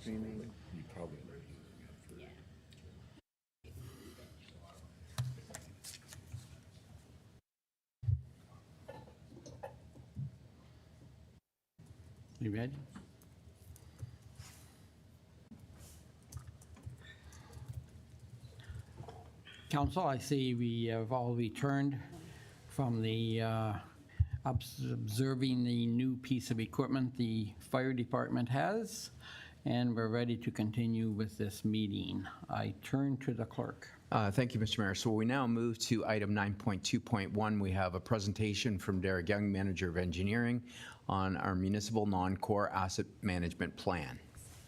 streaming. You probably. You ready? Council, I see we have all returned from the observing the new piece of equipment the fire department has, and we're ready to continue with this meeting. I turn to the clerk. Thank you, Mr. Mayor. So we now move to item 9.2.1. We have a presentation from Derek Young, Manager of Engineering, on our municipal non-core asset management plan.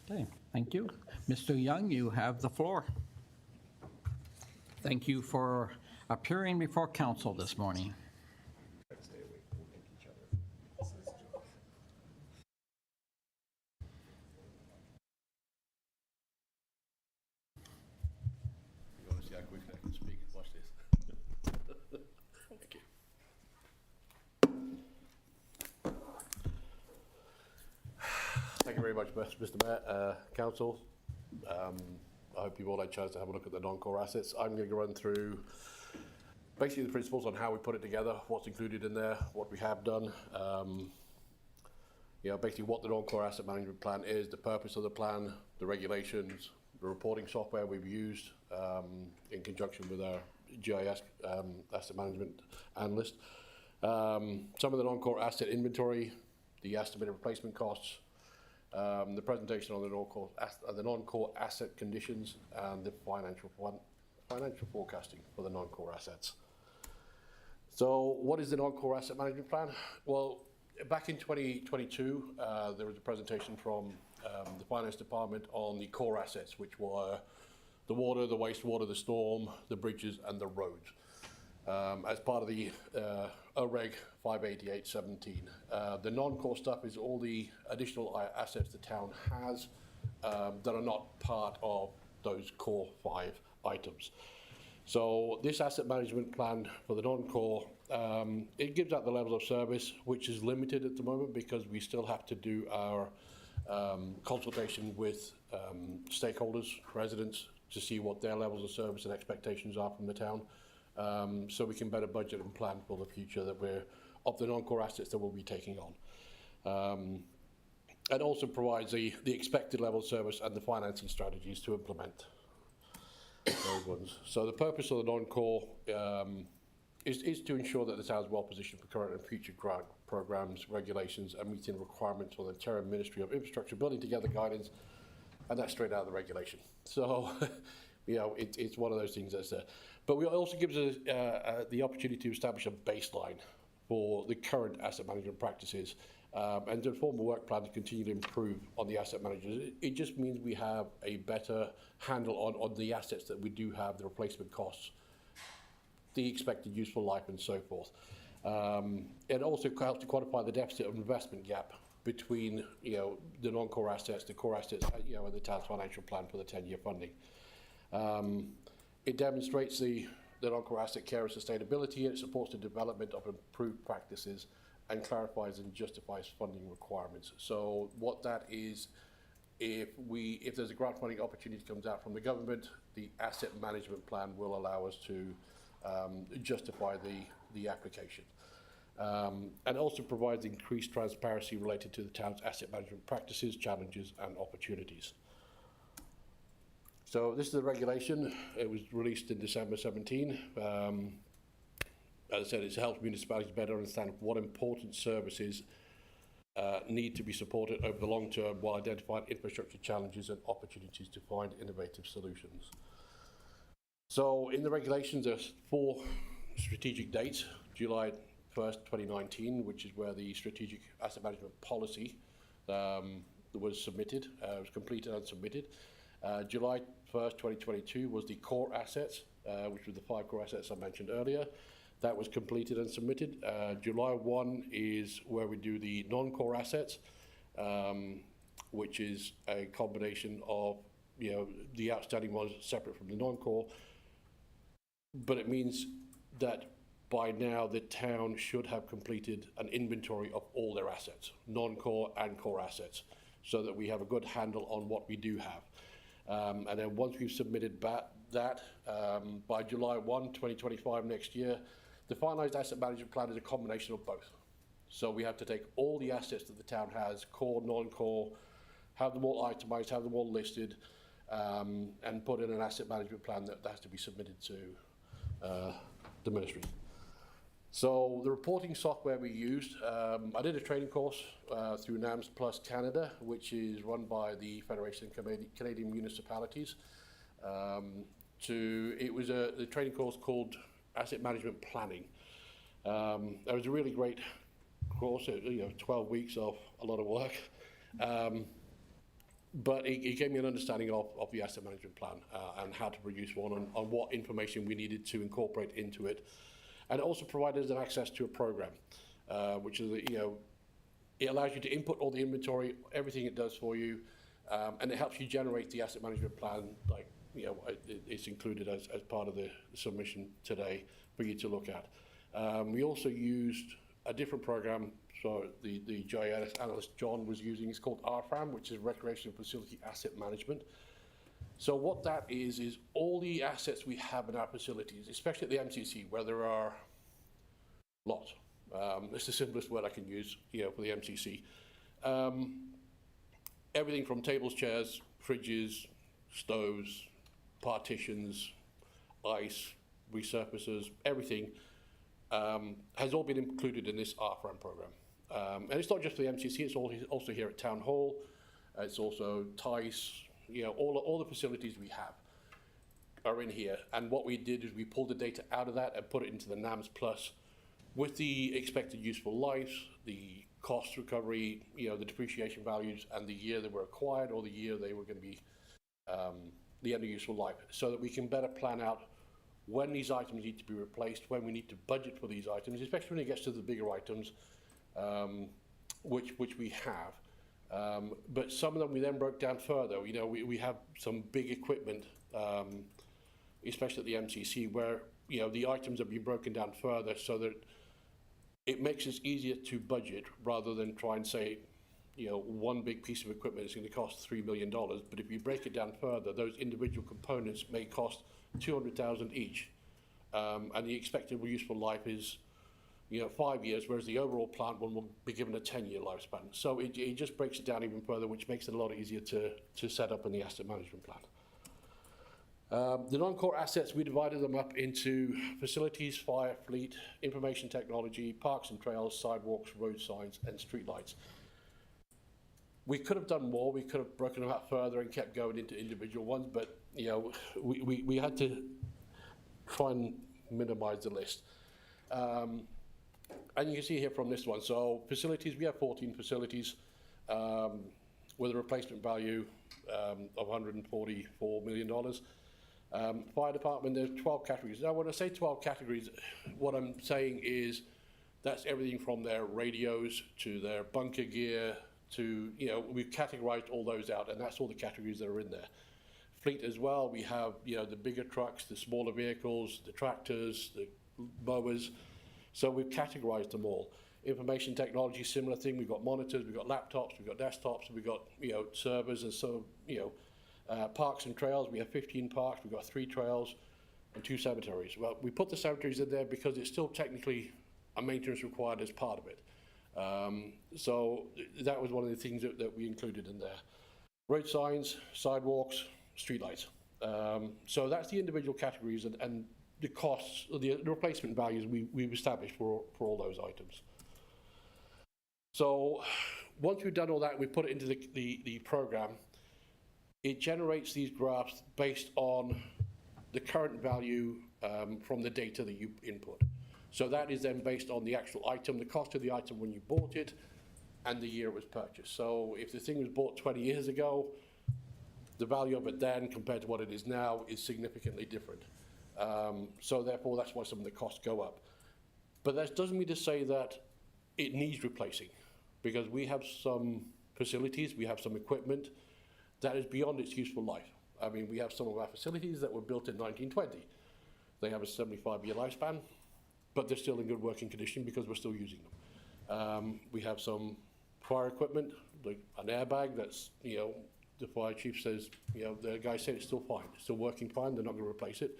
Okay, thank you. Mr. Young, you have the floor. Thank you for appearing before council this morning. You want to see how quickly I can speak? Watch this. Thank you. Thank you very much, Mr. Mayor, Council. I hope you've all had a chance to have a look at the non-core assets. I'm going to run through basically the principles on how we put it together, what's included in there, what we have done, basically what the non-core asset management plan is, the purpose of the plan, the regulations, the reporting software we've used in conjunction with our GIS asset management analyst, some of the non-core asset inventory, the estimated replacement costs, the presentation on the non-core asset conditions, and the financial forecasting for the non-core assets. So what is the non-core asset management plan? Well, back in 2022, there was a presentation from the finance department on the core assets, which were the water, the wastewater, the storm, the bridges, and the roads. As part of the OREG 588-17. The non-core stuff is all the additional assets the town has that are not part of those core 5 items. So this asset management plan for the non-core, it gives out the levels of service, which is limited at the moment because we still have to do our consultation with stakeholders, residents, to see what their levels of service and expectations are from the town. So we can better budget and plan for the future that we're of the non-core assets that we'll be taking on. It also provides the expected level of service and the financing strategies to implement those ones. So the purpose of the non-core is to ensure that the town is well positioned for current and future grant programs, regulations, and meeting requirements for the Ontario Ministry of Infrastructure Building Together guidance, and that's straight out of the regulation. So it's one of those things that's there. But it also gives us the opportunity to establish a baseline for the current asset management practices and to form a work plan to continue to improve on the asset managers. It just means we have a better handle on the assets that we do have, the replacement costs, the expected useful life, and so forth. It also helps to quantify the deficit of investment gap between the non-core assets, the core assets, and the town's financial plan for the 10-year funding. It demonstrates the non-core asset care and sustainability, and it supports the development of improved practices and clarifies and justifies funding requirements. So what that is, if there's a grant funding opportunity that comes out from the government, the asset management plan will allow us to justify the application. And also provides increased transparency related to the town's asset management practices, challenges, and opportunities. So this is the regulation. It was released in December 17. As I said, it helps municipalities better understand what important services need to be supported over the long term while identifying infrastructure challenges and opportunities to find innovative solutions. So in the regulations, there's 4 strategic dates: July 1st, 2019, which is where the strategic asset management policy was submitted, was completed and submitted. July 1st, 2022 was the core assets, which were the 5 core assets I mentioned earlier. That was completed and submitted. July 1 is where we do the non-core assets, which is a combination of the outstanding ones separate from the non-core. But it means that by now the town should have completed an inventory of all their assets, non-core and core assets. so that we have a good handle on what we do have. And then once we've submitted that, by July 1, 2025 next year, the finalised asset management plan is a combination of both. So we have to take all the assets that the town has, core, non-core, have them all itemised, have them all listed, and put in an asset management plan that has to be submitted to the ministry. So the reporting software we used, I did a training course through NAMS Plus Canada, which is run by the Federation of Canadian Municipalities. It was the training course called Asset Management Planning. It was a really great course, 12 weeks of a lot of work. But it gave me an understanding of the asset management plan and how to produce one, on what information we needed to incorporate into it. And it also provided us an access to a program, which is, it allows you to input all the inventory, everything it does for you, and it helps you generate the asset management plan, it's included as part of the submission today for you to look at. We also used a different program, so the GIS analyst John was using, it's called RFAM, which is Recreation Facility Asset Management. So what that is all the assets we have in our facilities, especially at the MCC, where there are lots. It's the simplest word I can use, for the MCC. Everything from tables, chairs, fridges, stoves, partitions, ice, resurfacers, everything has all been included in this RFAM program. And it's not just for the MCC, it's also here at Town Hall. It's also TICE, all the facilities we have are in here. And what we did is we pulled the data out of that and put it into the NAMS Plus with the expected useful lives, the cost recovery, the depreciation values, and the year they were acquired or the year they were going to be the end of useful life, so that we can better plan out when these items need to be replaced, when we need to budget for these items, especially when it gets to the bigger items, which we have. But some of them we then broke down further. We have some big equipment, especially at the MCC, where the items have been broken down further, so that it makes us easier to budget rather than try and say, one big piece of equipment is going to cost $3 million. But if you break it down further, those individual components may cost $200,000 each, and the expected useful life is 5 years, whereas the overall plant one will be given a 10-year lifespan. So it just breaks it down even further, which makes it a lot easier to set up in the asset management plan. The non-core assets, we divided them up into facilities, fire, fleet, information technology, parks and trails, sidewalks, road signs, and streetlights. We could have done more. We could have broken them out further and kept going into individual ones, but we had to try and minimize the list. And you can see here from this one. So facilities, we have 14 facilities with a replacement value of $144 million. Fire department, there's 12 categories. Now, when I say 12 categories, what I'm saying is that's everything from their radios to their bunker gear to, we've categorized all those out, and that's all the categories that are in there. Fleet as well, we have, the bigger trucks, the smaller vehicles, the tractors, the mowers. So we've categorized them all. Information technology, similar thing. We've got monitors, we've got laptops, we've got desktops, we've got, servers, and so, parks and trails, we have 15 parks, we've got 3 trails and 2 cemeteries. Well, we put the cemeteries in there because it's still technically a maintenance required as part of it. So that was one of the things that we included in there. Road signs, sidewalks, streetlights. So that's the individual categories and the costs, the replacement values we've established for all those items. So once we've done all that, we put it into the program. It generates these graphs based on the current value from the data that you input. So that is then based on the actual item, the cost of the item when you bought it, and the year it was purchased. So if the thing was bought 20 years ago, the value of it then compared to what it is now is significantly different. So therefore, that's why some of the costs go up. But that doesn't mean to say that it needs replacing, because we have some facilities, we have some equipment that is beyond its useful life. I mean, we have some of our facilities that were built in 1920. They have a 75-year lifespan, but they're still in good working condition because we're still using them. We have some fire equipment, like an airbag that's, the fire chief says, the guy said it's still fine, it's still working fine, they're not going to replace it,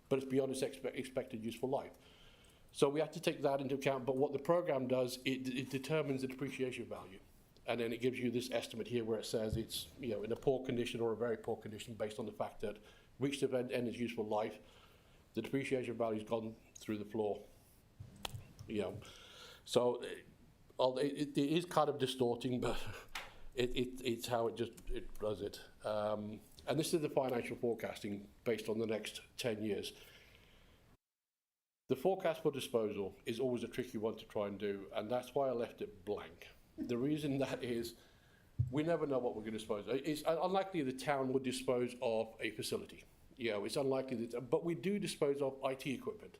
but it's beyond its expected useful life. So we have to take that into account, but what the program does, it determines the depreciation value. And then it gives you this estimate here where it says it's, in a poor condition or a very poor condition based on the fact that reached the end of its useful life, the depreciation value's gone through the floor. So it is kind of distorting, but it's how it does it. And this is the financial forecasting based on the next 10 years. The forecast for disposal is always a tricky one to try and do, and that's why I left it blank. The reason that is, we never know what we're going to dispose of. It's unlikely the town would dispose of a facility. It's unlikely that, but we do dispose of IT equipment.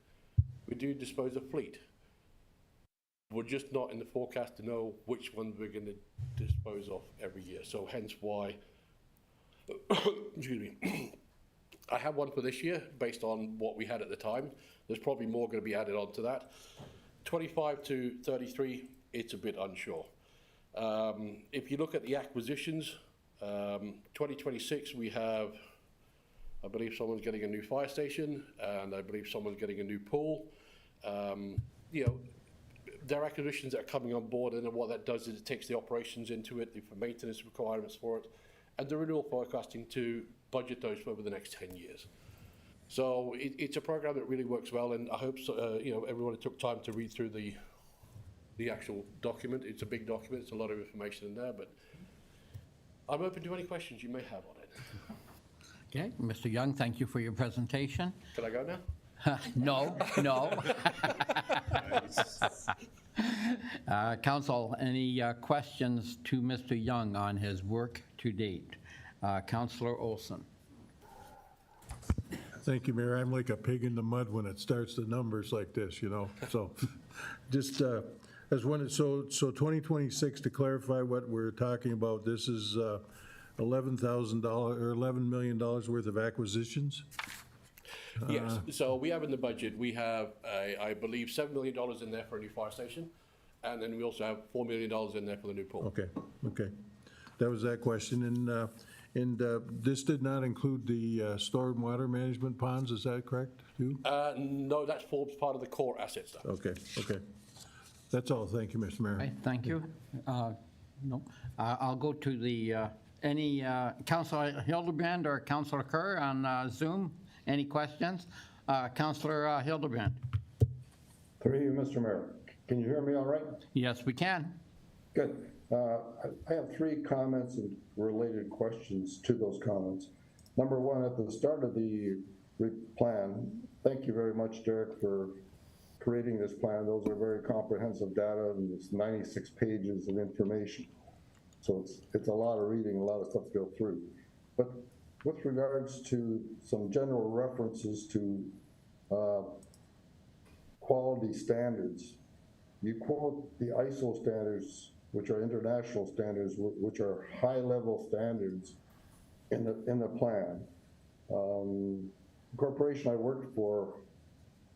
We do dispose of fleet. We're just not in the forecast to know which ones we're going to dispose of every year. So hence why, excuse me, I have one for this year based on what we had at the time. There's probably more going to be added on to that. 25 to 33, it's a bit unsure. If you look at the acquisitions, 2026 we have, I believe someone's getting a new fire station, and I believe someone's getting a new pool. There are acquisitions that are coming on board, and then what that does is it takes the operations into it, the maintenance requirements for it, and the renewal forecasting to budget those for over the next 10 years. So it's a program that really works well, and I hope everyone took time to read through the actual document. It's a big document, it's a lot of information in there, but I'm open to any questions you may have on it. Okay, Mr. Young, thank you for your presentation. Can I go now? No. Council, any questions to Mr. Young on his work to date? Councillor Olson. Thank you, Mayor. I'm like a pig in the mud when it starts the numbers like this, So just as one, so 2026, to clarify what we're talking about, this is $11,000 or $11 million worth of acquisitions? Yes, so we have in the budget, we have, I believe, $7 million in there for a new fire station, and then we also have $4 million in there for the new pool. Okay. That was that question. And this did not include the stormwater management ponds, is that correct, too? No, that forms part of the core asset stuff. Okay. That's all. Thank you, Mr. Mayor. Right, thank you. No, I'll go to the, any, Councillor Hildebrand or Councillor Kerr on Zoom? Any questions? Councillor Hildebrand. Through you, Mr. Mayor. Can you hear me all right? Yes, we can. Good. I have 3 comments and related questions to those comments. Number 1, at the start of the plan, thank you very much, Derek, for creating this plan. Those are very comprehensive data, and it's 96 pages of information. So it's a lot of reading, a lot of stuff to go through. But with regards to some general references to quality standards, you quote the ISO standards, which are international standards, which are high-level standards in the plan. The corporation I worked for,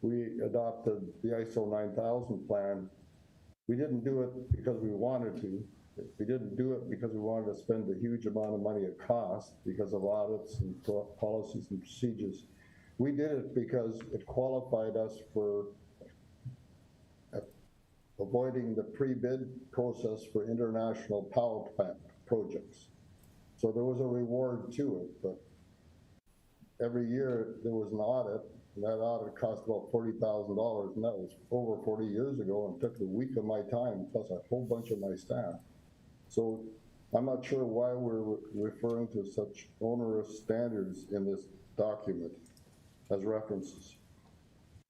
we adopted the ISO 9000 plan. We didn't do it because we wanted to. We didn't do it because we wanted to spend a huge amount of money at cost because of audits and policies and procedures. We did it because it qualified us for avoiding the pre-bid process for international power plant projects. So there was a reward to it, but every year there was an audit, and that audit cost about $40,000, and that was over 40 years ago, and took a week of my time, plus a whole bunch of my staff. So I'm not sure why we're referring to such onerous standards in this document as references.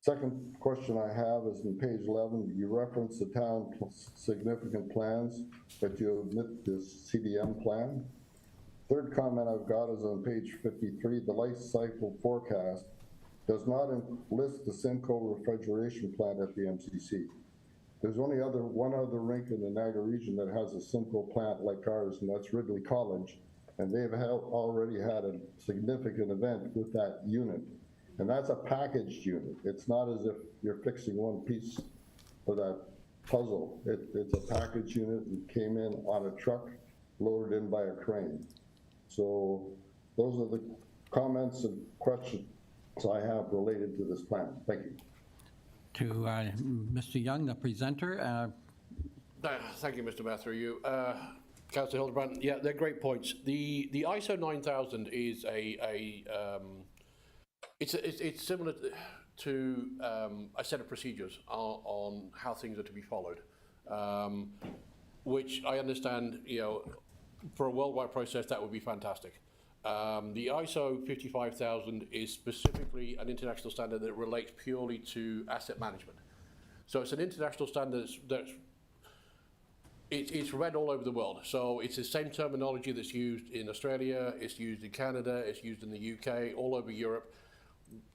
Second question I have is in page 11, you reference the town significant plans, but you omit this CDM plan. Third comment I've got is on page 53, the life cycle forecast does not list the Simcoe refrigeration plant at the MCC. There's only one other rink in the Niagara region that has a Simcoe plant like ours, and that's Ridley College, and they've already had a significant event with that unit. And that's a packaged unit. It's not as if you're fixing one piece of that puzzle. It's a package unit that came in on a truck, loaded in by a crane. So those are the comments and questions I have related to this plan. Thank you. To Mr. Young, the presenter. Thank you, Mr. Mayor, through you. Councillor Hildebrand, yeah, they're great points. The ISO 9000 is it's similar to a set of procedures on how things are to be followed, which I understand, you know, for a worldwide process, that would be fantastic. The ISO 55000 is specifically an international standard that relates purely to asset management. So it's an international standard it's read all over the world. So it's the same terminology that's used in Australia, it's used in Canada, it's used in the UK, all over Europe.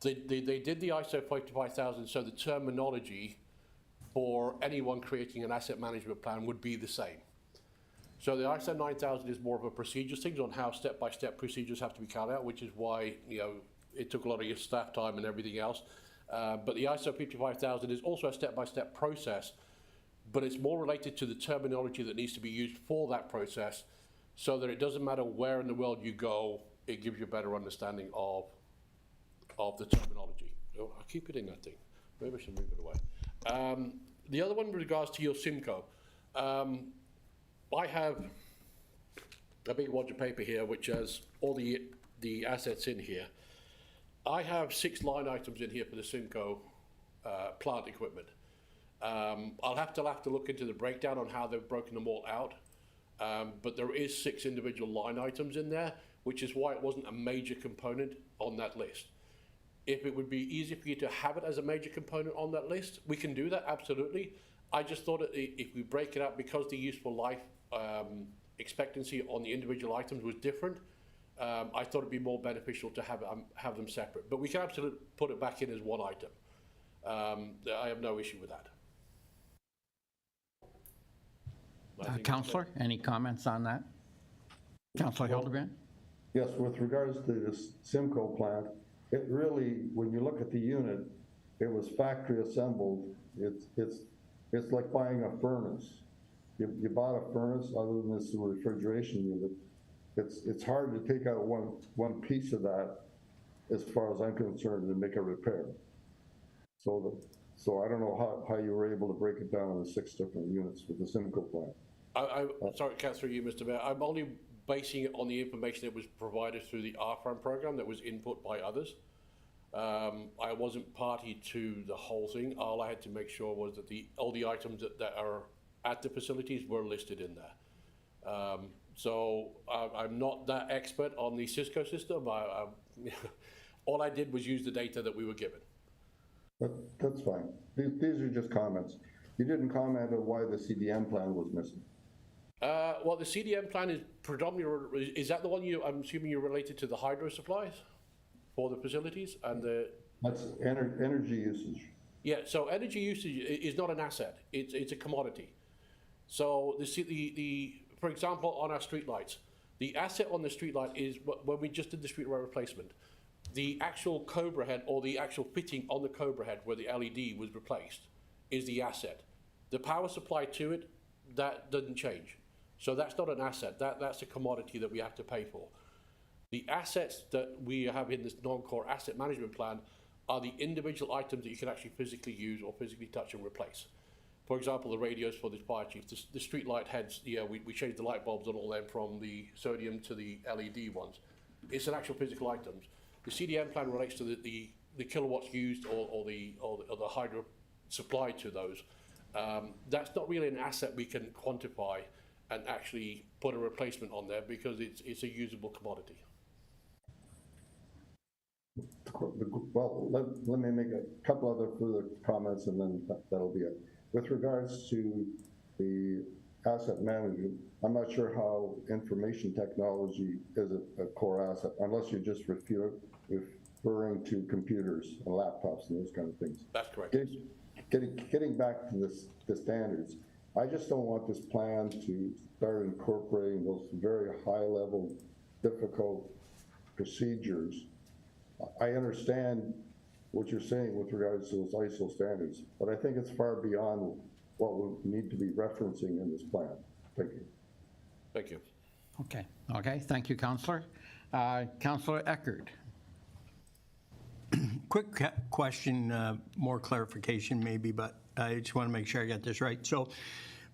They did the ISO 55000, so the terminology for anyone creating an asset management plan would be the same. So the ISO 9000 is more of a procedures thing on how step-by-step procedures have to be carried out, which is why, you know, it took a lot of your staff time and everything else. But the ISO 55000 is also a step-by-step process, but it's more related to the terminology that needs to be used for that process, so that it doesn't matter where in the world you go, it gives you a better understanding of the terminology. Oh, I keep hitting that thing. Maybe I should move it away. The other one with regards to your Simcoe. I have a big wad of paper here which has all the assets in here. I have 6 line items in here for the Simcoe plant equipment. I'll have to look into the breakdown on how they've broken them all out, but there is 6 individual line items in there, which is why it wasn't a major component on that list. If it would be easier for you to have it as a major component on that list, we can do that, absolutely. I just thought that if we break it out, because the useful life expectancy on the individual items was different, I thought it'd be more beneficial to have them separate. But we can absolutely put it back in as one item. I have no issue with that. Councillor, any comments on that? Councillor Hildebrand? Yes, with regards to this Simcoe plant, it really, when you look at the unit, it was factory assembled. It's like buying a furnace. You bought a furnace, other than this refrigeration unit. It's hard to take out one piece of that, as far as I'm concerned, and make a repair. So I don't know how you were able to break it down into 6 different units with the Simcoe plant. Sorry, Councillor, you, Mr. Mayor. I'm only basing it on the information that was provided through the RFRAM program that was input by others. I wasn't party to the whole thing. All I had to make sure was that all the items that are at the facilities were listed in there. So I'm not that expert on the Cisco system. All I did was use the data that we were given. That's fine. These are just comments. You didn't comment on why the CDM plan was missing. Well, the CDM plan is predominantly, is that the one I'm assuming you're related to the hydro supplies for the facilities and the... That's energy usage. Yeah, so energy usage is not an asset, it's a commodity. So for example, on our streetlights, the asset on the streetlight is, when we just did the streetlight replacement, the actual Cobra head, or the actual fitting on the Cobra head where the LED was replaced, is the asset. The power supply to it, that doesn't change. So that's not an asset, that's a commodity that we have to pay for. The assets that we have in this non-core asset management plan are the individual items that you can actually physically use or physically touch and replace. For example, the radios for the fire chief, the street light heads, yeah, we changed the light bulbs on all them from the sodium to the LED ones. It's an actual physical items. The CDM plan relates to the kilowatts used or the hydro supply to those. That's not really an asset we can quantify and actually put a replacement on there, because it's a usable commodity. Well, let me make a couple other further comments, and then that'll be it. With regards to the asset management, I'm not sure how information technology is a core asset, unless you're just referring to computers and laptops and those kind of things. That's correct. Getting back to the standards, I just don't want this plan to start incorporating those very high-level, difficult procedures. I understand what you're saying with regards to those ISO standards, but I think it's far beyond what we need to be referencing in this plan. Thank you. Thank you. Okay, thank you, Councillor. Councillor Eckert. Quick question, more clarification maybe, but I just want to make sure I got this right. So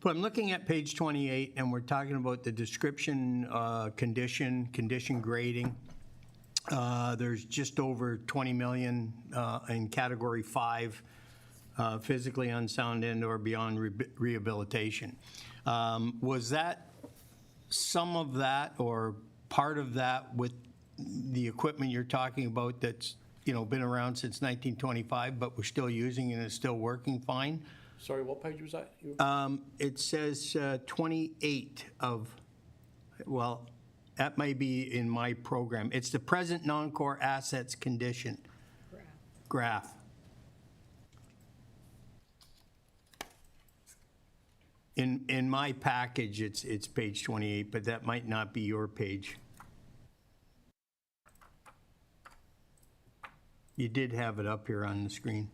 I'm looking at page 28, and we're talking about the description, condition grading. There's just over 20 million in Category 5, physically unsound and/or beyond rehabilitation. Was that some of that or part of that with the equipment you're talking about that's been around since 1925, but we're still using it and it's still working fine? Sorry, what page was that? It says 28 of, well, that may be in my program. It's the present non-core assets condition graph. In my package, it's page 28, but that might not be your page. You did have it up here on the screen.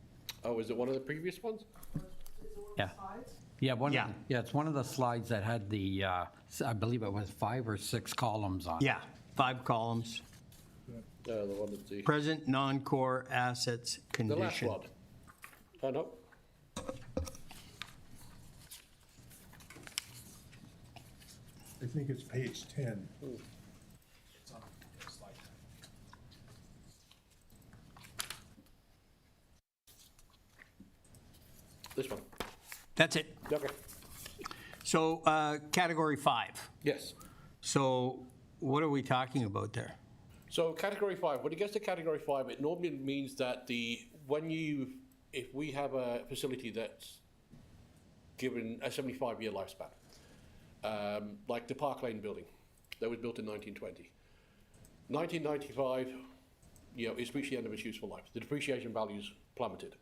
Oh, is it one of the previous ones? Yeah. Yeah, it's one of the slides that had the, I believe it was 5 or 6 columns on it. Yeah, 5 columns. The one that's the Present non-core assets last condition. one. Oh, no. I think it's page 10. This one. That's it. Okay. So Category 5. Yes. So what are we talking about there? So Category 5, when it gets to Category 5, it normally means that if we have a facility that's given a 75-year lifespan, like the Park Lane building that was built in 1920. 1995, it's reached the end of its useful life. The depreciation values plummeted.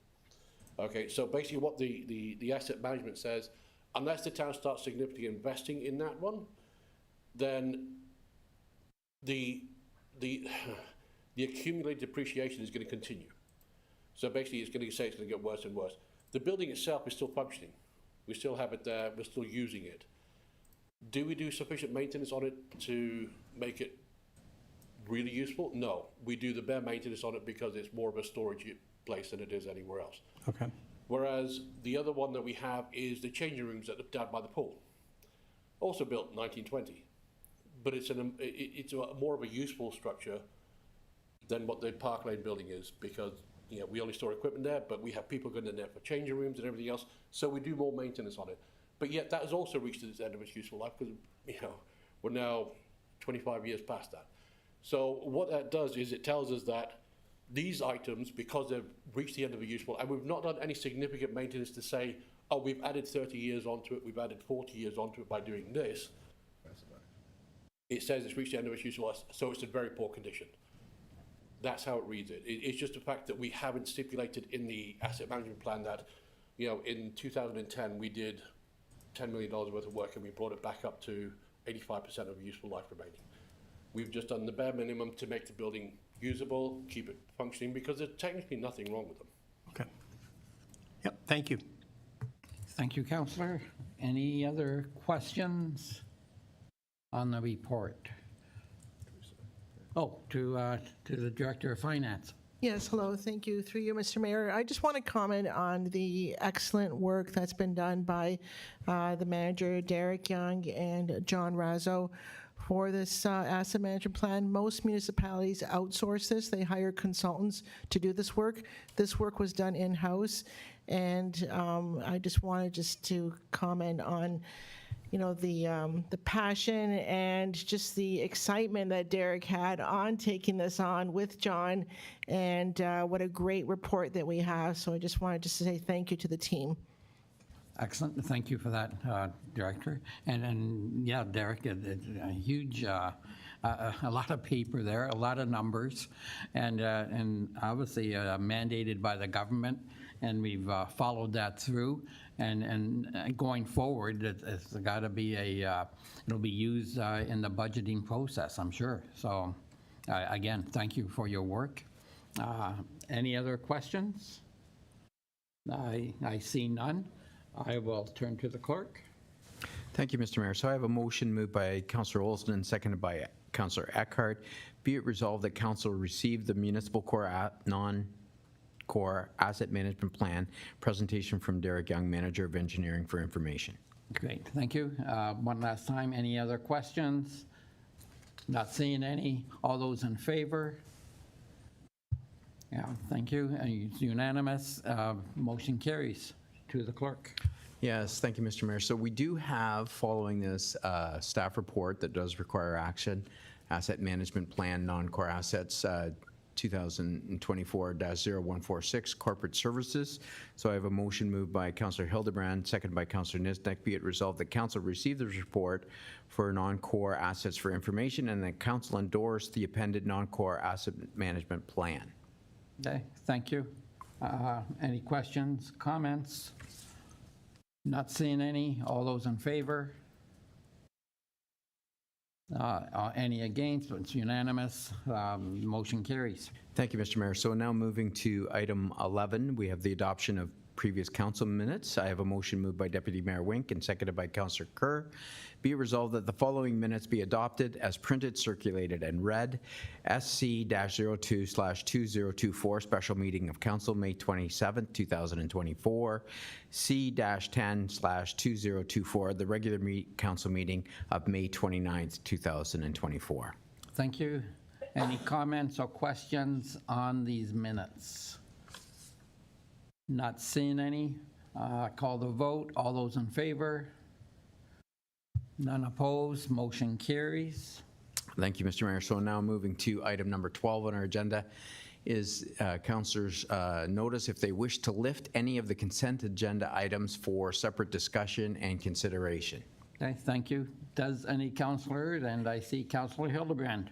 Okay, so basically what the asset management says, unless the town starts significantly investing in that one, then the accumulated depreciation is going to continue. So basically it's going to get worse and worse. The building itself is still functioning. We still have it there, we're still using it. Do we do sufficient maintenance on it to make it really useful? No, we do the bare maintenance on it because it's more of a storage place than it is anywhere else. Okay. Whereas the other one that we have is the changing rooms down by the pool, also built in 1920, but it's more of a useful structure than what the Park Lane building is, because we only store equipment there, but we have people going in there for changing rooms and everything else, so we do more maintenance on it. But yet that has also reached its end of its useful life, because we're now 25 years past that. So what that does is it tells us that these items, because they've reached the end of a useful, and we've not done any significant maintenance to say, oh, we've added 30 years onto it, we've added 40 years onto it by doing this, it says it's reached the end of its useful life, so it's in very poor condition. That's how it reads it. It's just the fact that we haven't stipulated in the asset management plan that, in 2010, we did $10 million worth of work and we brought it back up to 85% of useful life remaining. We've just done the bare minimum to make the building usable, keep it functioning, because there's technically nothing wrong with them. Okay. Yep, thank you. Thank you, Councillor. Any other questions on the report? Oh, to the Director of Finance. Yes, hello, thank you. Through you, Mr. Mayor. I just want to comment on the excellent work that's been done by the manager, Derek Young, and John Razzo for this asset management plan. Most municipalities outsource this. They hire consultants to do this work. This work was done in-house, and I just wanted to comment on the passion and just the excitement that Derek had on taking this on with John, and what a great report that we have. So I just wanted to say thank you to the team. Excellent. Thank you for that, Director. And yeah, Derek, a huge, a lot of paper there, a lot of numbers, and obviously mandated by the government, and we've followed that through. And going forward, it's got to be it'll be used in the budgeting process, I'm sure. So again, thank you for your work. Any other questions? I see none. I will turn to the clerk. Thank you, Mr. Mayor. So I have a motion moved by Councillor Olson and seconded by Councillor Eckhart. Be it resolved that council receive the municipal non-core asset management plan presentation from Derek Young, Manager of Engineering, for information. Great, thank you. One last time, any other questions? Not seeing any. All those in favor? Yeah, thank you. It's unanimous. Motion carries. To the clerk. Yes, thank you, Mr. Mayor. So we do have, following this staff report that does require action, asset management plan, non-core assets, 2024-0146, corporate services. So I have a motion moved by Councillor Hildebrand, seconded by Councillor Nisbeck. Be it resolved that council receive this report for non-core assets for information, and that council endorse the appended non-core asset management plan. Okay, thank you. Any questions, comments? Not seeing any. All those in favor? Any against? It's unanimous. Motion carries. Thank you, Mr. Mayor. So now moving to item 11, we have the adoption of previous council minutes. I have a motion moved by Deputy Mayor Wink and seconded by Councillor Kerr. Be it resolved that the following minutes be adopted as printed, circulated, and read. SC-02/2024, special meeting of council, May 27, 2024. C-10/2024, the regular council meeting of May 29, 2024. Thank you. Any comments or questions on these minutes? Not seeing any. Call the vote. All those in favor? None opposed. Motion carries. Thank you, Mr. Mayor. So now moving to item number 12 on our agenda is councillors' notice if they wish to lift any of the consent agenda items for separate discussion and consideration. Okay, thank you. Does any councillor, and I see Councillor Hildebrand.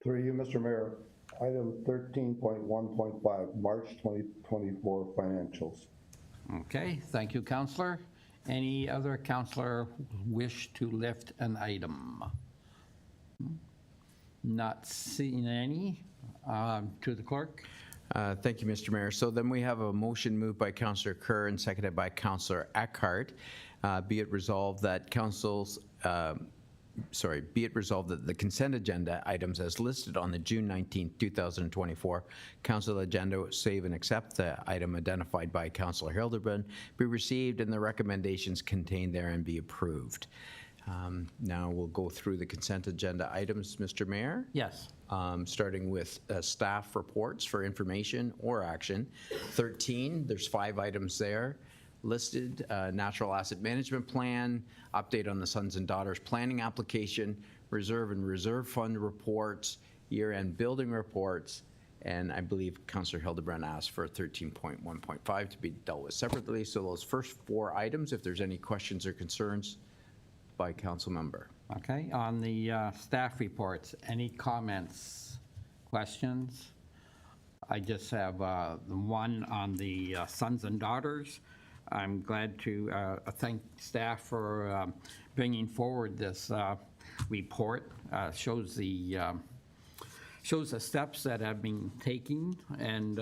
Through you, Mr. Mayor, item 13.1.5, March 2024 financials. Okay, thank you, councillor. Any other councillor wish to lift an item? Not seeing any. To the clerk. Thank you, Mr. Mayor. So then we have a motion moved by Councillor Kerr and seconded by Councillor Eckhart. Be it resolved that be it resolved that the consent agenda items as listed on the June 19, 2024 council agenda, save and accept the item identified by Councillor Hildebrand, be received and the recommendations contained therein be approved. Now we'll go through the consent agenda items, Mr. Mayor. Yes. Starting with staff reports for information or action. 13, there's 5 items there listed. Natural asset management plan, update on the sons and daughters planning application, reserve and reserve fund reports, year-end building reports, and I believe Councillor Hildebrand asked for 13.1.5 to be dealt with separately. So those first 4 items, if there's any questions or concerns by council member. Okay, on the staff reports, any comments, questions? I just have the one on the sons and daughters. I'm glad to thank staff for bringing forward this report. Shows the steps that have been taken, and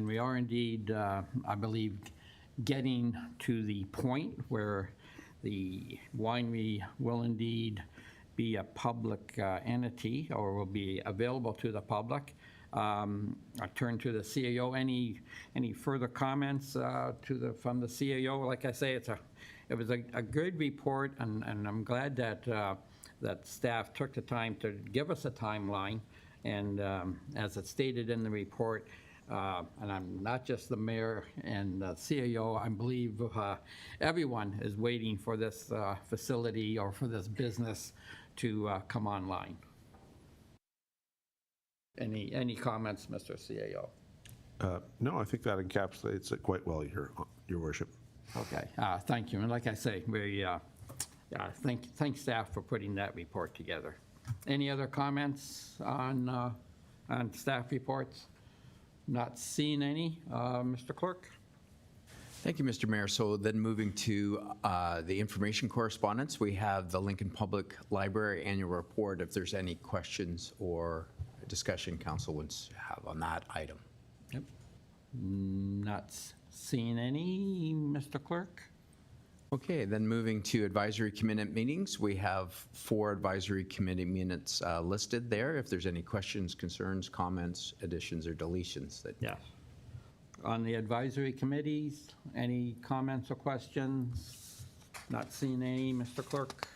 we are indeed, I believe, getting to the point where the winery will indeed be a public entity, or will be available to the public. I turn to the CAO. Any further comments from the CAO? Like I say, it was a good report, and I'm glad that that staff took the time to give us a timeline. And as it's stated in the report, and I'm not just the mayor and the CAO, I believe everyone is waiting for this facility or for this business to come online. Any comments, Mr. CAO? No, I think that encapsulates it quite well, Your Worship. Okay, thank you. And like I say, we thank staff for putting that report together. Any other comments on staff reports? Not seeing any. Mr. Clerk? Thank you, Mr. Mayor. So then moving to the information correspondence, we have the Lincoln Public Library annual report. If there's any questions or discussion council wants to have on that item. Yep. Not Seeing any, Mr. Clerk? Okay, then moving to advisory committee meetings, we have 4 advisory committee minutes listed there. If there's any questions, concerns, comments, additions, or deletions that. Yes. On the advisory committees, any comments or questions? Not seeing any, Mr. Clerk?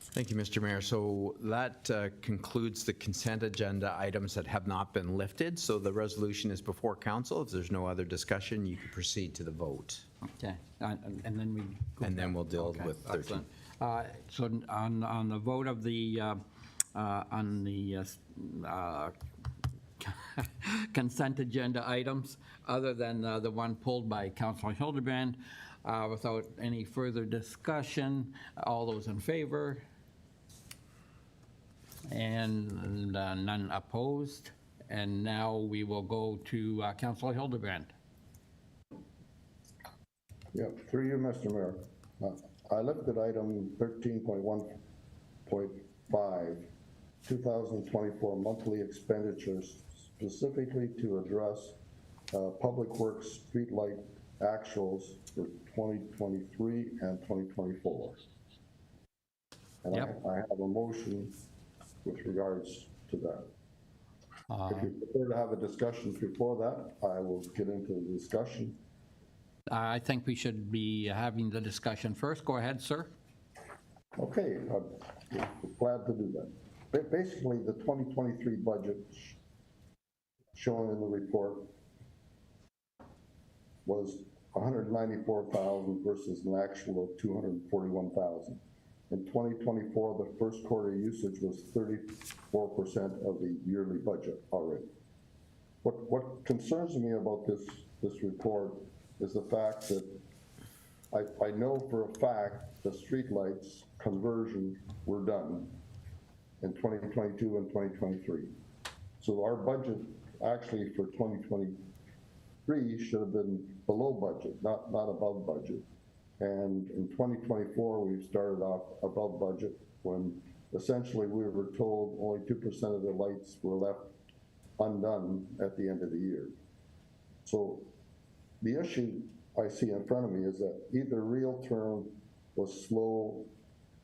Thank you, Mr. Mayor. So that concludes the consent agenda items that have not been lifted. So the resolution is before council. If there's no other discussion, you can proceed to the vote. Okay, and then we. And then we'll deal Okay, with 13. excellent. So on the vote of the, consent agenda items, other than the one pulled by Councilor Hildebrand, without any further discussion, all those in favor? And none opposed? And now we will go to Councilor Hildebrand. Yeah, through you, Mr. Mayor. I lifted item 13.1.5, 2024 monthly expenditures, specifically to address Public Works streetlight actuals for 2023 and 2024. And Yep. I have a motion with regards to that. If you prefer to have a discussion before that, I will get into the discussion. I think we should be having the discussion first. Go ahead, sir. Okay, I'm glad to do that. Basically, the 2023 budget shown in the report was 194,000 versus an actual of 241,000. In 2024, the first quarter usage was 34% of the yearly budget already. What concerns me about this report is the fact that I know for a fact the streetlights conversion were done in 2022 and 2023. So our budget actually for 2023 should have been below budget, not above budget. And in 2024, we've started off above budget when essentially we were told only 2% of the lights were left undone at the end of the year. So the issue I see in front of me is that either Real Term was slow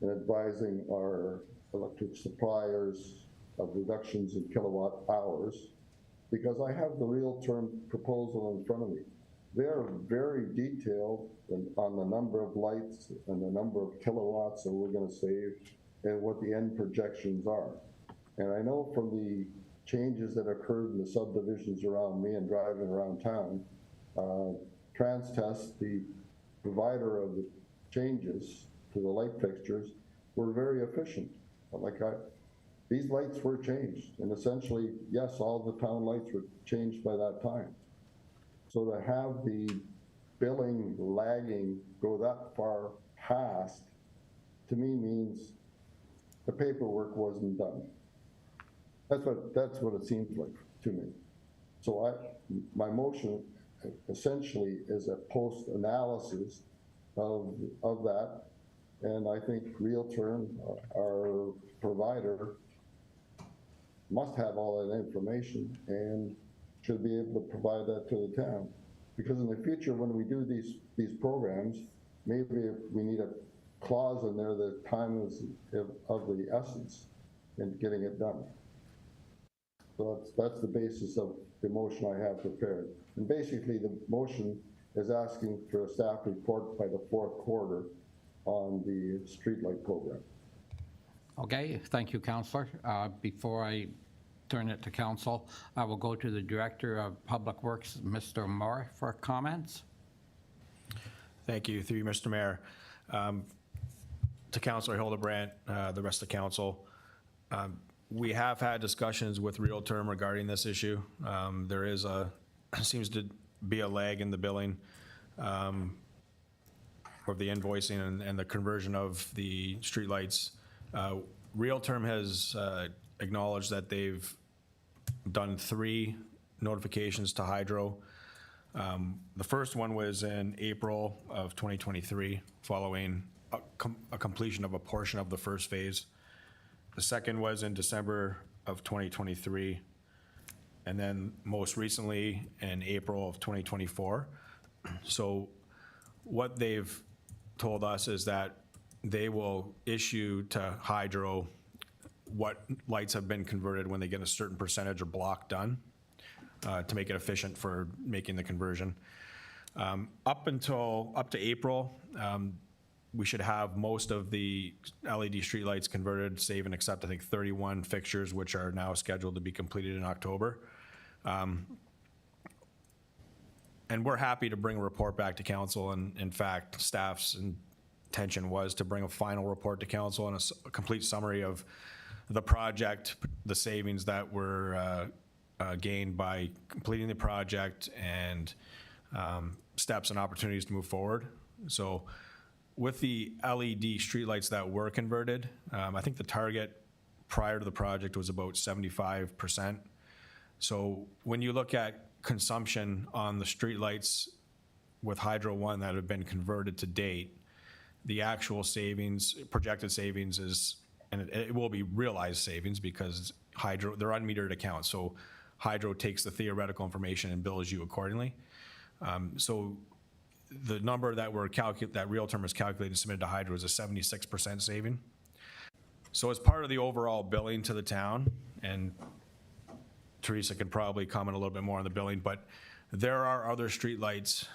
in advising our electric suppliers of reductions in kilowatt hours, because I have the Real Term proposal in front of me. They are very detailed on the number of lights and the number of kilowatts that we're going to save and what the end projections are. And I know from the changes that occurred in the subdivisions around me and driving around town, TransTest, the provider of the changes to the light fixtures, were very efficient. These lights were changed, and essentially, yes, all the town lights were changed by that time. So to have the billing lagging go that far past, to me means the paperwork wasn't done. That's what it seems like to me. So my motion essentially is a post-analysis of that, and I think Real Term, our provider, must have all that information and should be able to provide that to the town. Because in the future, when we do these programs, maybe we need a clause in there that time is of the essence in getting it done. So that's the basis of the motion I have prepared. And basically, the motion is asking for a staff report by the 4th quarter on the streetlight program. Okay, thank you, Councillor. Before I turn it to council, I will go to the Director of Public Works, Mr. Moore, for comments. Thank you, through you, Mr. Mayor. To Councillor Hildebrand, the rest of the council, we have had discussions with Real Term regarding this issue. There is seems to be a lag in the billing of the invoicing and the conversion of the streetlights. Real Term has acknowledged that they've done 3 notifications to Hydro. The first one was in April of 2023, following a completion of a portion of the first phase. The second was in December of 2023. And then most recently in April of 2024, So what they've told us is that they will issue to Hydro what lights have been converted when they get a certain percentage or block done to make it efficient for making the conversion. Up to April, we should have most of the LED streetlights converted, save and except, I think, 31 fixtures, which are now scheduled to be completed in October. And we're happy to bring a report back to council, and in fact, staff's intention was to bring a final report to council and a complete summary of the project, the savings that were gained by completing the project, and steps and opportunities to move forward. So with the LED streetlights that were converted, I think the target prior to the project was about 75%. So when you look at consumption on the streetlights with Hydro One that have been converted to date, the actual savings, projected savings is, and it will be realized savings because Hydro, they're unmetered accounts. So Hydro takes the theoretical information and bills you accordingly. So the number that that Real-Term has calculated and submitted to Hydro is a 76% saving. So as part of the overall billing to the town, and Teresa could probably comment a little bit more on the billing, but there are other streetlights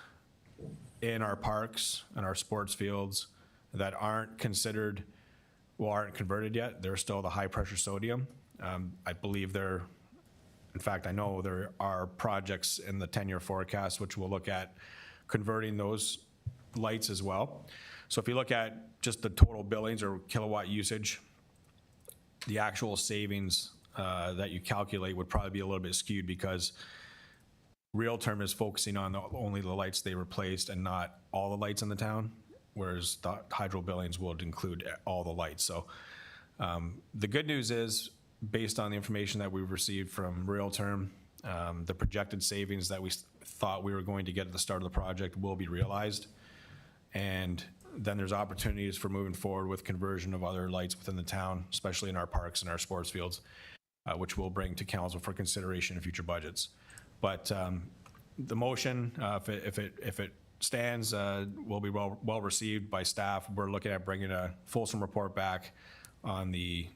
in our parks and our sports fields that aren't considered, well, aren't converted yet. They're still the high pressure sodium. I believe in fact, I know there are projects in the 10-year forecast which will look at converting those lights as well. So if you look at just the total billings or kilowatt usage, the actual savings that you calculate would probably be a little bit skewed because Real-Term is focusing on only the lights they replaced and not all the lights in the town, whereas the Hydro billings would include all the lights. So the good news is, based on the information that we've received from Real-Term, the projected savings that we thought we were going to get at the start of the project will be realized. And then there's opportunities for moving forward with conversion of other lights within the town, especially in our parks and our sports fields, which we'll bring to council for consideration in future budgets. But the motion, if it stands, will be well received by staff. We're looking at bringing a fulsome report back on the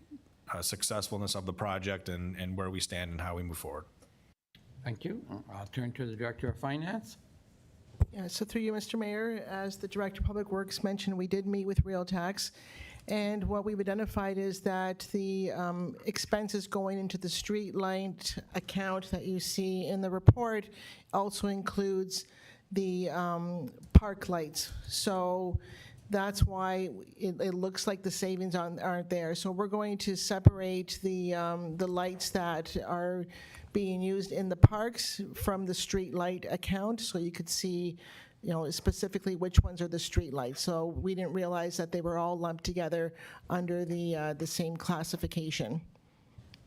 successfulness of the project and where we stand and how we move forward. Thank you. I'll turn to the Director of Finance. Yeah, so through you, Mr. Mayor, as the Director of Public Works mentioned, we did meet with Realtax, and what we've identified is that the expenses going into the street light account that you see in the report also includes the park lights. So that's why it looks like the savings aren't there. So we're going to separate the lights that are being used in the parks from the street light account, so you could see, specifically which ones are the street lights. So we didn't realize that they were all lumped together under the same classification.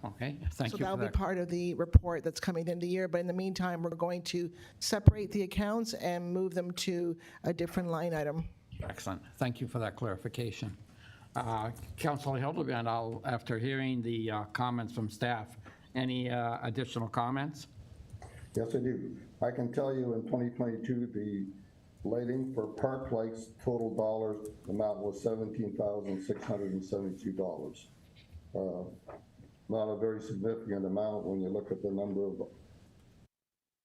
Okay, thank So you for that'll be that. part of the report that's coming in the year, but in the meantime, we're going to separate the accounts and move them to a different line item. Excellent. Thank you for that clarification. Councilor Hildebrand, after hearing the comments from staff, any additional comments? Yes, I do. I can tell you in 2022, the lighting for park lights, total dollars amount was $17,672. Not a very significant amount when you look at the number of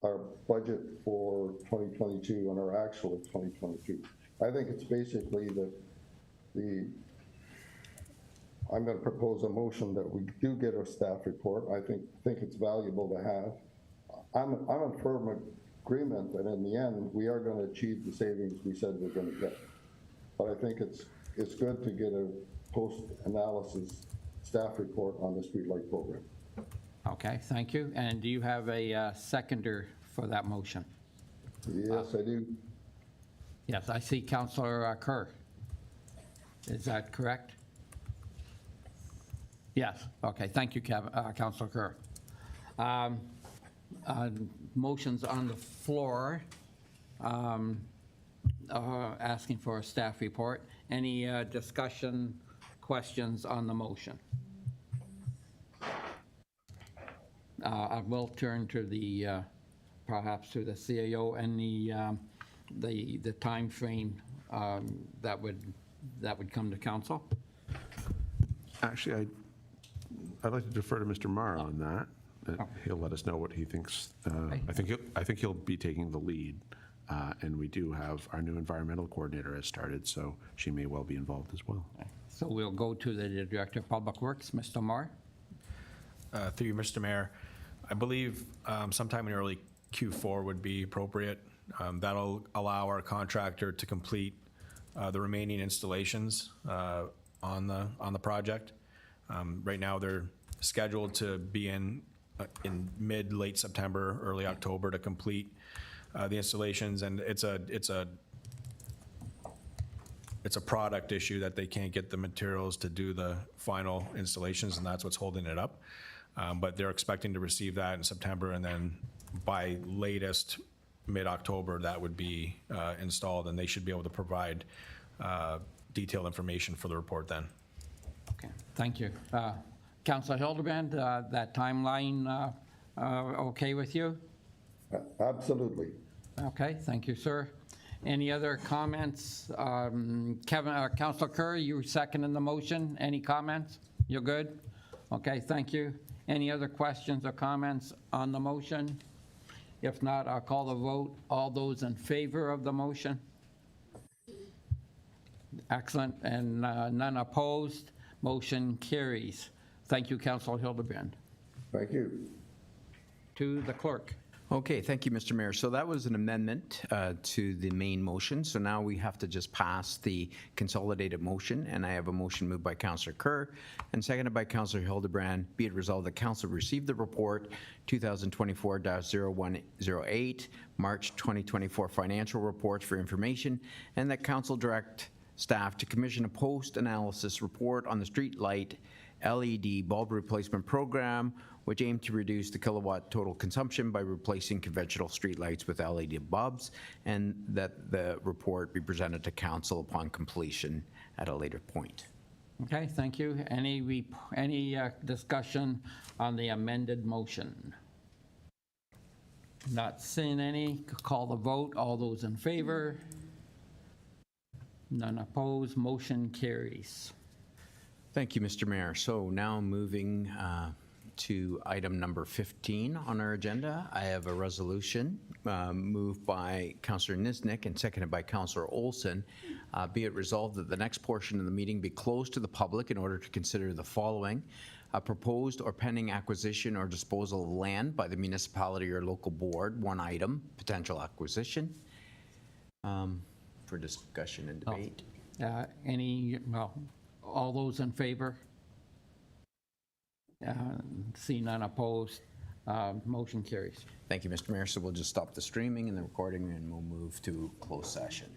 our budget for 2022 and our actual of 2022. I think it's basically that I'm going to propose a motion that we do get a staff report. I think it's valuable to have. I'm in firm agreement that in the end, we are going to achieve the savings we said we're going to get. But I think it's good to get a post-analysis staff report on the streetlight program. Okay, thank you. And do you have a seconder for that motion? Yes, I do. Yes, I see Councilor Kerr. Is that correct? Yes, okay, thank you, Councilor Kerr. Motions on the floor asking for a staff report. Any discussion, questions on the motion? I will turn to the, perhaps to the CAO. Any the timeframe that would come to council? Actually, I'd like to defer to Mr. Marr on that. He'll let us know what he thinks. I think he'll be taking the lead. And we do have our new environmental coordinator has started, so she may well be involved as well. So we'll go to the Director of Public Works, Mr. Marr. Through you, Mr. Mayor, I believe sometime in early Q4 would be appropriate. That'll allow our contractor to complete the remaining installations on the project. Right now, they're scheduled to be in late September, early October to complete the installations, and it's a product issue that they can't get the materials to do the final installations, and that's what's holding it up. But they're expecting to receive that in September, and then by latest mid-October, that would be installed, and they should be able to provide detailed information for the report then. Okay, thank you. Councilor Hildebrand, that timeline okay with you? Absolutely. Okay, thank you, sir. Any other comments? Councilor Kerr, you seconding the motion. Any comments? You're good? Okay, thank you. Any other questions or comments on the motion? If not, I'll call the vote. All those in favor of the motion? Excellent, and none opposed. Motion carries. Thank you, Councilor Hildebrand. Thank you. To the clerk. Okay, thank you, Mr. Mayor. So that was an amendment to the main motion. So now we have to just pass the consolidated motion, and I have a motion moved by Councillor Kerr and seconded by Councillor Hildebrand. Be it resolved that Council received the report 2024-0108, March 2024 financial reports for information, and that Council direct staff to commission a post-analysis report on the street light LED bulb replacement program, which aimed to reduce the kilowatt total consumption by replacing conventional streetlights with LED bulbs, and that the report be presented to council upon completion at a later point. Okay, thank you. Any discussion on the amended motion? Not seeing any. Call the vote. All those in favor? None opposed. Motion carries. Thank you, Mr. Mayor. So now moving to item number 15 on our agenda. I have a resolution moved by Councillor Niznik and seconded by Councillor Olson. Be it resolved that the next portion of the meeting be closed to the public in order to consider the following: a proposed or pending acquisition or disposal of land by the municipality or local board, one item, potential acquisition, for discussion and debate. All those in favor? See none opposed. Motion carries. Thank you, Mr. Mayor. So we'll just stop the streaming and the recording, and we'll move to closed session.